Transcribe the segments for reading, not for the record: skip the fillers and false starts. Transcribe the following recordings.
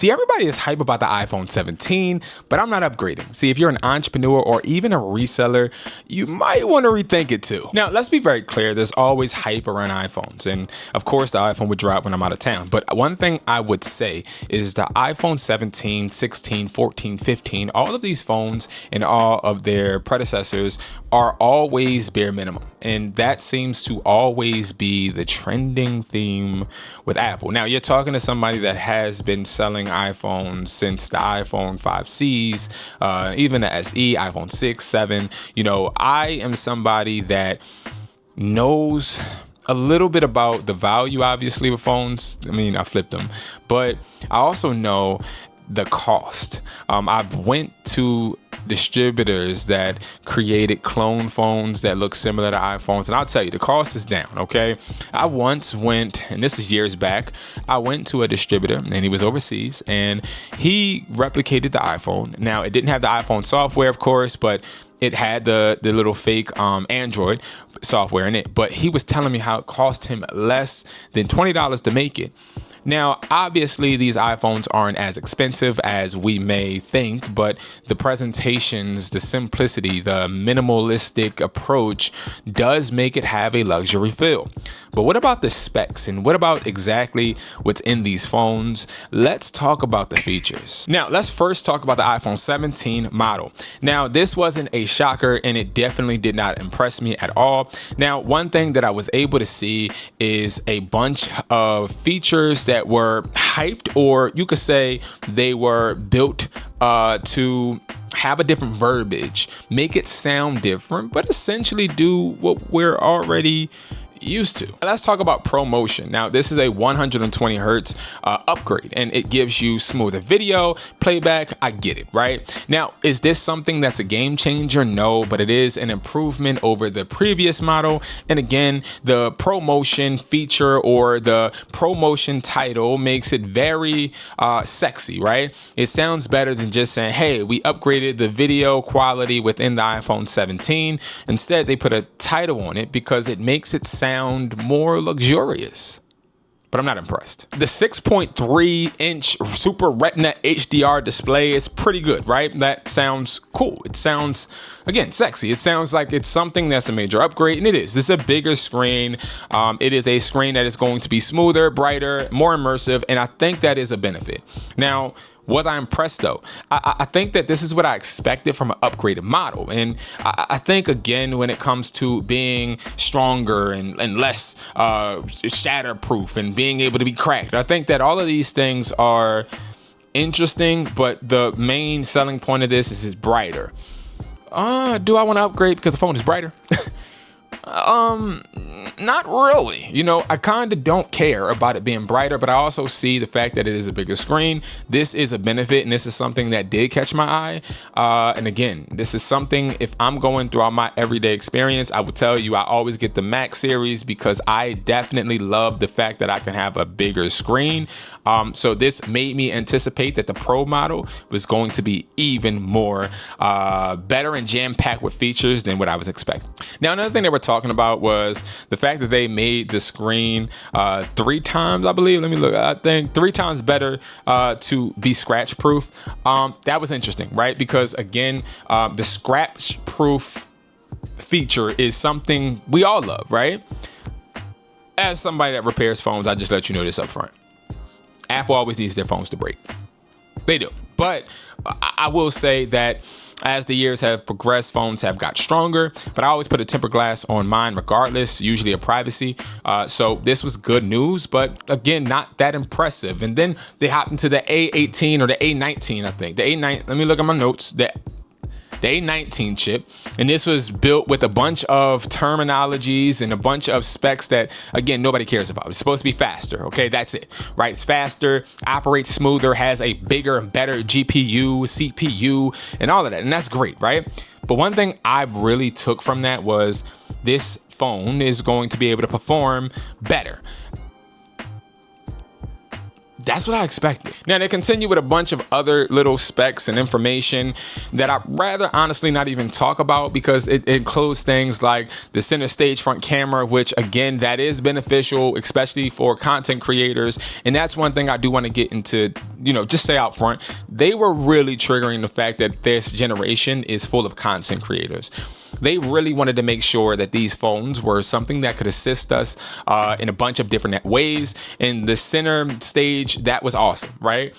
See, everybody is hype about the iPhone 17, but I'm not upgrading. See, if you're an entrepreneur or even a reseller, you might want to rethink it too. Now, let's be very clear. There's always hype around iPhones. And of course, the iPhone would drop when I'm out of town. But one thing I would say is the iPhone 17, 16, 14, 15, all of these phones and all of their predecessors are always bare minimum. And that seems to always be the trending theme with Apple. Now, you're talking to somebody that has been selling iPhones since the iPhone 5Cs, even the SE, iPhone 6, 7. You know, I am somebody that knows a little bit about the value, obviously, with phones. I mean, I flipped them, but I also know the cost. I've went to distributors that created clone phones that look similar to iPhones, and I'll tell you, the cost is down. Okay, I once went, and this is years back, I went to a distributor and he was overseas and he replicated the iPhone. Now, it didn't have the iPhone software, of course, but it had the little fake Android software in it. But he was telling me how it cost him less than $20 to make it. Now, obviously, these iPhones aren't as expensive as we may think, but the presentations, the simplicity, the minimalistic approach does make it have a luxury feel. But what about the specs and what about exactly what's in these phones? Let's talk about the features. Now, let's first talk about the iPhone 17 model. Now, this wasn't a shocker and it definitely did not impress me at all. Now, one thing that I was able to see is a bunch of features that were hyped, or you could say they were built to have a different verbiage, make it sound different, but essentially do what we're already used to. Let's talk about ProMotion. Now, this is a 120 hertz upgrade, and it gives you smoother video playback. I get it, right? Now, is this something that's a game changer? No, but it is an improvement over the previous model. And again, the ProMotion feature or the ProMotion title makes it very sexy, right? It sounds better than just saying, hey, we upgraded the video quality within the iPhone 17. Instead, they put a title on it because it makes it sound more luxurious. But I'm not impressed. The 6.3-inch Super Retina HDR display is pretty good, right? That sounds cool. It sounds, again, sexy. It sounds like it's something that's a major upgrade, and it is. This is a bigger screen. It is a screen that is going to be smoother, brighter, more immersive, and I think that is a benefit. Now, was I impressed though? I think that this is what I expected from an upgraded model. And I think, again, when it comes to being stronger and less shatterproof and being able to be cracked, I think that all of these things are interesting, but the main selling point of this is it's brighter. Do I want to upgrade because the phone is brighter? Not really. You know, I kind of don't care about it being brighter, but I also see the fact that it is a bigger screen. This is a benefit, and this is something that did catch my eye. And again, this is something, if I'm going throughout my everyday experience, I would tell you I always get the Max series because I definitely love the fact that I can have a bigger screen. So this made me anticipate that the Pro model was going to be even more better and jam-packed with features than what I was expecting. Now, another thing that we're talking about was the fact that they made the screen 3 times, I believe. Let me look. I think 3 times better to be scratch proof. That was interesting, right? Because again, the scratch proof feature is something we all love, right? As somebody that repairs phones, I just let you know this up front. Apple always needs their phones to break. They do. But I will say that as the years have progressed, phones have got stronger, but I always put a tempered glass on mine regardless, usually of privacy. So this was good news, but again, not that impressive. And then they hopped into the A18 or the A19, I think. The A9, let me look at my notes. The A19 chip, and this was built with a bunch of terminologies and a bunch of specs that, again, nobody cares about. It's supposed to be faster, okay? That's it, right? It's faster, operates smoother, has a bigger and better GPU, CPU, and all of that, and that's great, right? But one thing I've really took from that was this phone is going to be able to perform better. That's what I expected. Now, they continue with a bunch of other little specs and information that I'd rather honestly not even talk about, because it includes things like the center stage front camera, which again, that is beneficial, especially for content creators. And that's one thing I do want to get into, just say out front. They were really triggering the fact that this generation is full of content creators. They really wanted to make sure that these phones were something that could assist us in a bunch of different ways. In the center stage, that was awesome, right?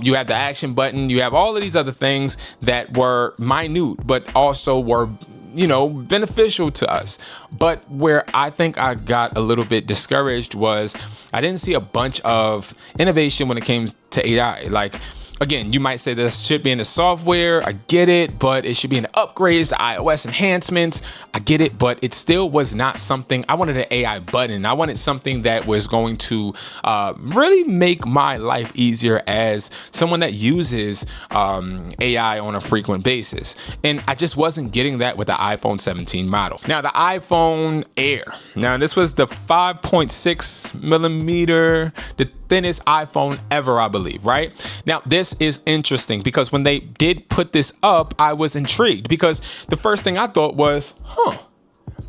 You have the action button, you have all of these other things that were minute, but also were beneficial to us. But where I think I got a little bit discouraged was I didn't see a bunch of innovation when it came to AI. Like, again, you might say this should be in the software. I get it, but it should be in the upgrades, the iOS enhancements. I get it, but it still was not something. I wanted an AI button. I wanted something that was going to really make my life easier as someone that uses AI on a frequent basis. And I just wasn't getting that with the iPhone 17 model. Now, the iPhone Air. Now, this was the 5.6 millimeter, the thinnest iPhone ever, I believe, right? Now, this is interesting because when they did put this up, I was intrigued because the first thing I thought was, oh,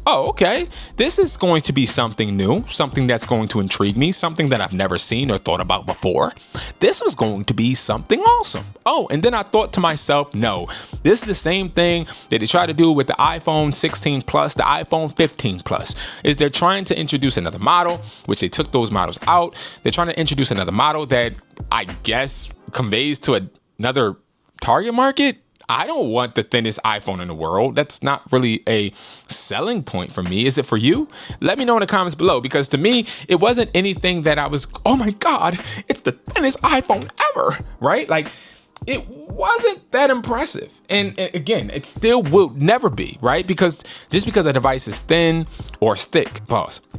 okay, this is going to be something new, something that's going to intrigue me, something that I've never seen or thought about before. This was going to be something awesome. Oh, and then I thought to myself, no, this is the same thing that they try to do with the iPhone 16 Plus, the iPhone 15 Plus, is they're trying to introduce another model, which they took those models out. They're trying to introduce another model that I guess conveys to another target market. I don't want the thinnest iPhone in the world. That's not really a selling point for me. Is it for you? Let me know in the comments below, because to me, it wasn't anything that I was, oh my God, it's the thinnest iPhone ever, right? Like, it wasn't that impressive. And again, it still will never be, right? Because just because a device is thin or thick,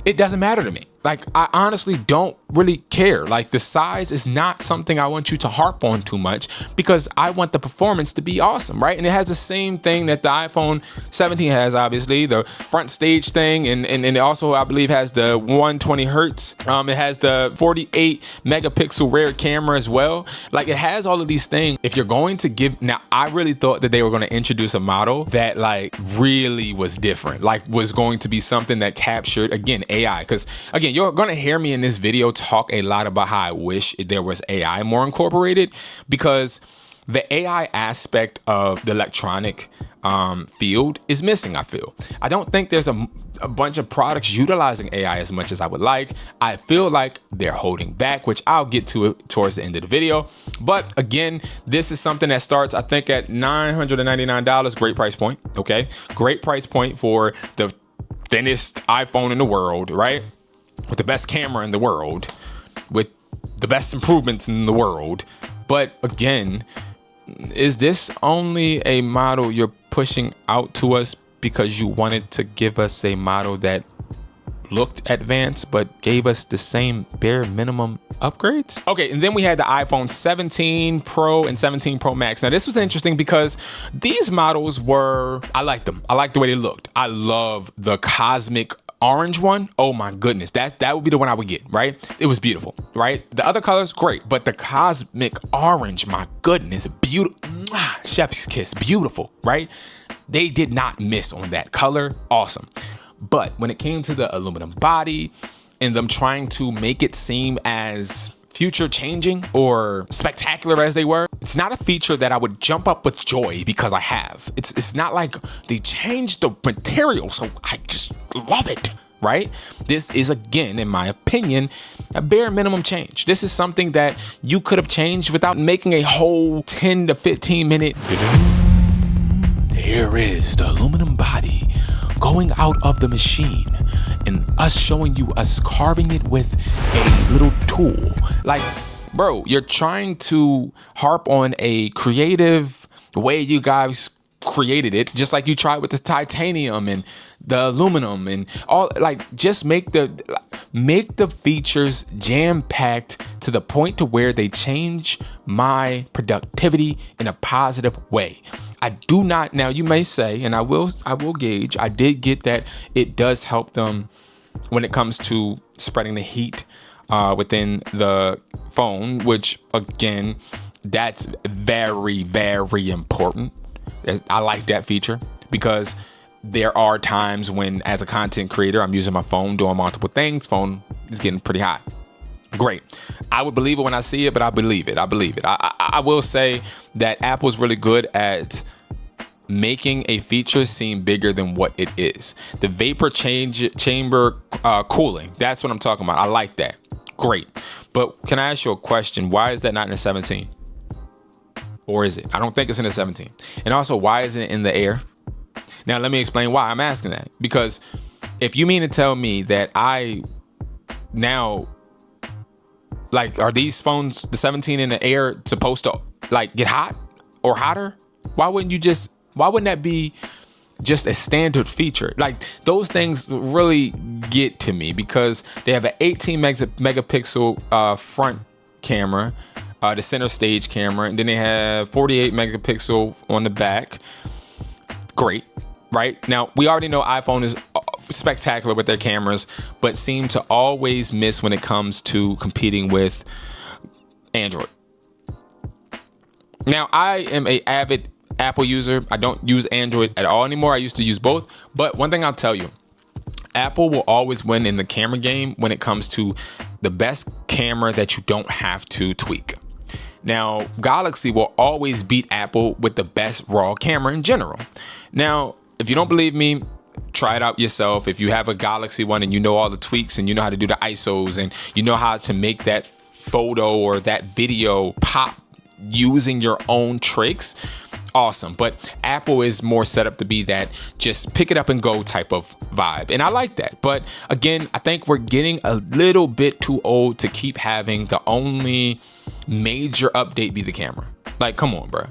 it doesn't matter to me. Like, I honestly don't really care. Like, the size is not something I want you to harp on too much, because I want the performance to be awesome, right? And it has the same thing that the iPhone 17 has, obviously, the front stage thing. And it also, I believe, has the 120 hertz. It has the 48 megapixel rear camera as well. Like, it has all of these things. If you're going to give, now, I really thought that they were going to introduce a model that like really was different, like was going to be something that captured, again, AI. Because again, you're going to hear me in this video talk a lot about how I wish there was AI more incorporated, because the AI aspect of the electronic field is missing, I feel. I don't think there's a bunch of products utilizing AI as much as I would like. I feel like they're holding back, which I'll get to it towards the end of the video. But again, this is something that starts, I think, at $999. Great price point. Okay. Great price point for the thinnest iPhone in the world, right? With the best camera in the world, with the best improvements in the world. But again, is this only a model you're pushing out to us because you wanted to give us a model that looked advanced but gave us the same bare minimum upgrades? Okay, and then we had the iPhone 17 Pro and 17 Pro Max. Now, this was interesting because these models were, I liked them. I liked the way they looked. I love the cosmic orange one. Oh my goodness, that would be the one I would get, right? It was beautiful, right? The other colors, great, but the cosmic orange, my goodness, beautiful. Chef's kiss, beautiful, right? They did not miss on that color. Awesome. But when it came to the aluminum body and them trying to make it seem as future changing or spectacular as they were, it's not a feature that I would jump up with joy because I have. It's not like they changed the material, so I just love it, right? This is, again, in my opinion, a bare minimum change. This is something that you could have changed without making a whole 10 to 15 minute. There is the aluminum body going out of the machine and us showing you us carving it with a little tool. Like, bro, you're trying to harp on a creative way you guys created it, just like you tried with the titanium and the aluminum and all. Like, just make the features jam-packed to the point to where they change my productivity in a positive way. I do not, now you may say, and I will gauge, I did get that it does help them when it comes to spreading the heat within the phone, which again, that's very, very important. I like that feature because there are times when, as a content creator, I'm using my phone doing multiple things. Phone is getting pretty hot. Great. I would believe it when I see it, but I believe it. I will say that Apple's really good at making a feature seem bigger than what it is. The vapor chamber cooling, that's what I'm talking about. I like that. Great. But can I ask you a question? Why is that not in the 17? Or is it? I don't think it's in the 17. And also, why isn't it in the Air? Now, let me explain why I'm asking that. Because if you mean to tell me that are these phones, the 17 and the Air, supposed to get hot or hotter? Why wouldn't that be just a standard feature? Those things really get to me because they have an 18 megapixel front camera, the center stage camera, and then they have 48 megapixel on the back. Great, right? Now, we already know iPhone is spectacular with their cameras, but seem to always miss when it comes to competing with Android. Now, I am an avid Apple user. I don't use Android at all anymore. I used to use both. But one thing I'll tell you, Apple will always win in the camera game when it comes to the best camera that you don't have to tweak. Now, Galaxy will always beat Apple with the best raw camera in general. Now, if you don't believe me, try it out yourself. If you have a Galaxy one and you know all the tweaks and you know how to do the ISOs and you know how to make that photo or that video pop using your own tricks, awesome. But Apple is more set up to be that just pick it up and go type of vibe. And I like that. But again, I think we're getting a little bit too old to keep having the only major update be the camera. Come on, bro.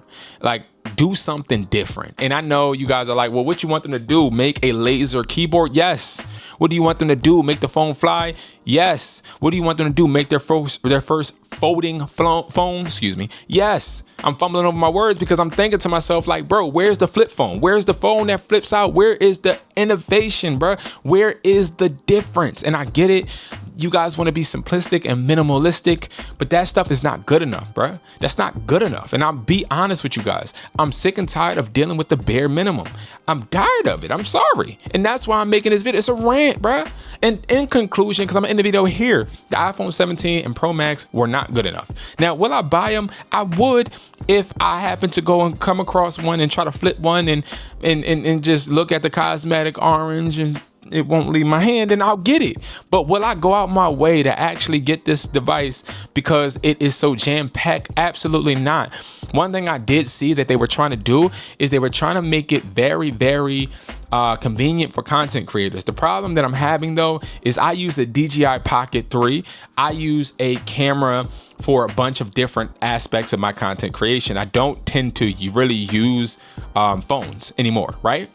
Do something different. And I know you guys are like, well, what you want them to do? Make a laser keyboard? Yes. What do you want them to do? Make the phone fly? Yes. What do you want them to do? Make their first folding phone? Excuse me. Yes. I'm fumbling over my words because I'm thinking to myself, bro, where's the flip phone? Where's the phone that flips out? Where is the innovation, bro? Where is the difference? And I get it. You guys want to be simplistic and minimalistic, but that stuff is not good enough, bro. That's not good enough. And I'll be honest with you guys. I'm sick and tired of dealing with the bare minimum. I'm tired of it. I'm sorry. And that's why I'm making this video. It's a rant, bro. And in conclusion, because I'm in the video here, the iPhone 17 and Pro Max were not good enough. Now, will I buy them? I would if I happen to go and come across one and try to flip one and just look at the cosmetic orange and it won't leave my hand, and I'll get it. But will I go out my way to actually get this device because it is so jam-packed? Absolutely not. One thing I did see that they were trying to do is they were trying to make it very, very convenient for content creators. The problem that I'm having though is I use a DJI Pocket 3. I use a camera for a bunch of different aspects of my content creation. I don't tend to really use phones anymore, right?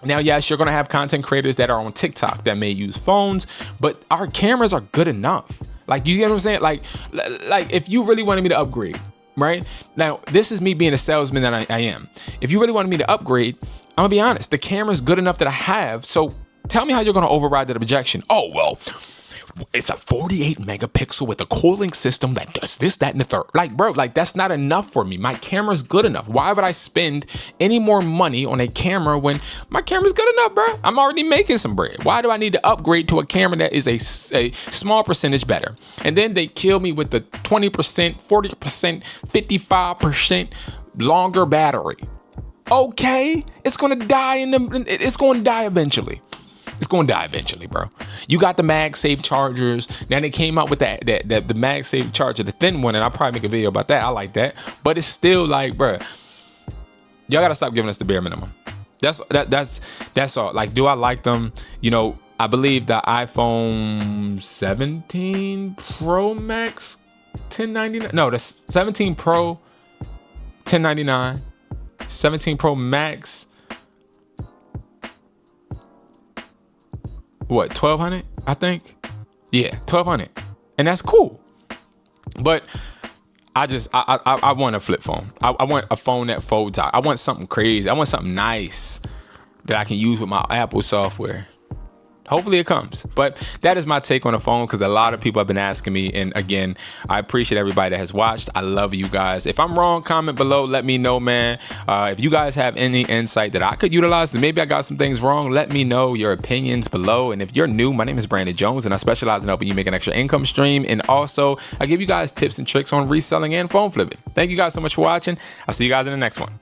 Now, yes, you're going to have content creators that are on TikTok that may use phones, but our cameras are good enough. You get what I'm saying? Like if you really wanted me to upgrade, right? Now, this is me being a salesman that I am. If you really wanted me to upgrade, I'm going to be honest. The camera's good enough that I have. So tell me how you're going to override that objection. Oh, well, it's a 48 megapixel with a cooling system that does this, that, and the third. Bro, that's not enough for me. My camera's good enough. Why would I spend any more money on a camera when my camera's good enough, bro? I'm already making some bread. Why do I need to upgrade to a camera that is a small percentage better? And then they kill me with the 20%, 40%, 55% longer battery. Okay, it's gonna die it's gonna die eventually. It's going to die eventually, bro. You got the MagSafe chargers. Now they came out with the MagSafe charger, the thin one, and I'll probably make a video about that. I like that. But it's still bro, y'all got to stop giving us the bare minimum. That's all. Do I like them? I believe the iPhone 17 Pro Max, $1099. No, the 17 Pro, $1099. 17 Pro Max, what, $1,200? I think. Yeah, $1,200, and that's cool. But I want a flip phone. I want a phone that folds out. I want something crazy. I want something nice that I can use with my Apple software. Hopefully it comes. But that is my take on the phone, because a lot of people have been asking me. And again, I appreciate everybody that has watched. I love you guys. If I'm wrong, comment below. Let me know, man. If you guys have any insight that I could utilize, then maybe I got some things wrong. Let me know your opinions below. And if you're new, my name is Brandon Jones, and I specialize in helping you make an extra income stream. And also, I give you guys tips and tricks on reselling and phone flipping. Thank you guys so much for watching. I'll see you guys in the next one.